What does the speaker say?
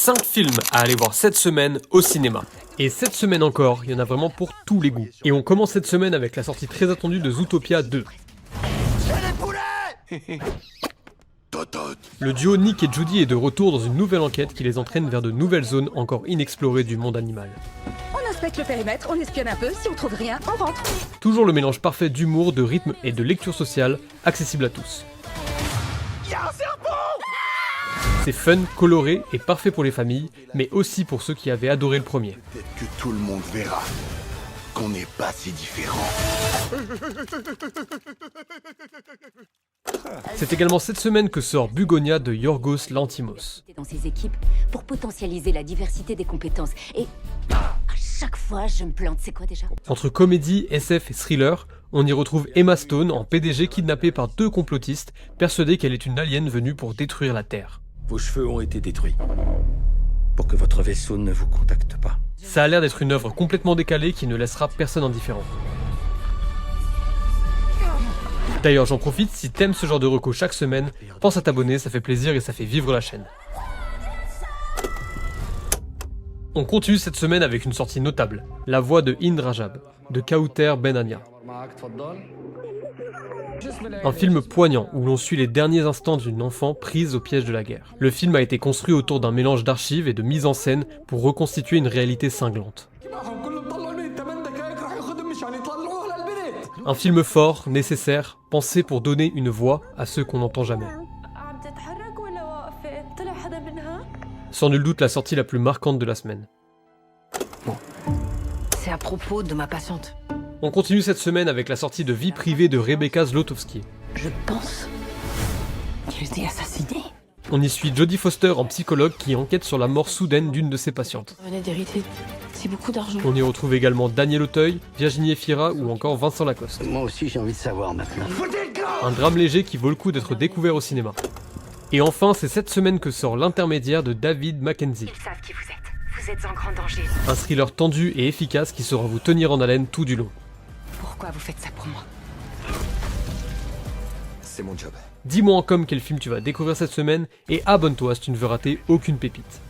5 films à aller voir cette semaine au cinéma. Et cette semaine encore, il y en a vraiment pour tous les goûts. Et on commence cette semaine avec la sortie très attendue de Zootopia 2. Le duo Nick et Judy est de retour dans une nouvelle enquête qui les entraîne vers de nouvelles zones encore inexplorées du monde animal. On inspecte le périmètre, on espionne un peu, si on trouve rien, on rentre. Toujours le mélange parfait d'humour, de rythme et de lecture sociale, accessible à tous. C'est fun, coloré et parfait pour les familles, mais aussi pour ceux qui avaient adoré le premier. Peut-être que tout le monde verra qu'on n'est pas si différents. C'est également cette semaine que sort Bugonia de Yorgos Lanthimos. Dans ces équipes pour potentialiser la diversité des compétences. Et à chaque fois, je me plante. C'est quoi déjà? Entre comédie, SF et thriller, on y retrouve Emma Stone en PDG kidnappée par 2 complotistes, persuadés qu'elle est une alien venue pour détruire la Terre. Vos cheveux ont été détruits. Pour que votre vaisseau ne vous contacte pas. Ça a l'air d'être une œuvre complètement décalée qui ne laissera personne indifférent. D'ailleurs, j'en profite, si t'aimes ce genre de reco chaque semaine, pense à t'abonner, ça fait plaisir et ça fait vivre la chaîne. On continue cette semaine avec une sortie notable, La Voix de Hind Rajab, de Kauter Ben Ania. Un film poignant où l'on suit les derniers instants d'une enfant prise au piège de la guerre. Le film a été construit autour d'un mélange d'archives et de mise en scène pour reconstituer une réalité cinglante. Un film fort, nécessaire, pensé pour donner une voix à ceux qu'on n'entend jamais. Sans nul doute la sortie la plus marquante de la semaine. C'est à propos de ma patiente. On continue cette semaine avec la sortie de Vie privée de Rebecca Zlotowski. Je pense qu'il était assassiné. On y suit Jodie Foster en psychologue qui enquête sur la mort soudaine d'une de ses patientes. On venait d'hériter si beaucoup d'argent. On y retrouve également Daniel Auteuil, Virginie Efira ou encore Vincent Lacoste. Moi aussi j'ai envie de savoir maintenant. Un drame léger qui vaut le coup d'être découvert au cinéma. Et enfin, c'est cette semaine que sort L'Intermédiaire de David Mackenzie. Ils savent qui vous êtes. Vous êtes en grand danger. Un thriller tendu et efficace qui saura vous tenir en haleine tout du long. Pourquoi vous faites ça pour moi? C'est mon job. Dis-moi en com quel film tu vas découvrir cette semaine et abonne-toi si tu ne veux rater aucune pépite.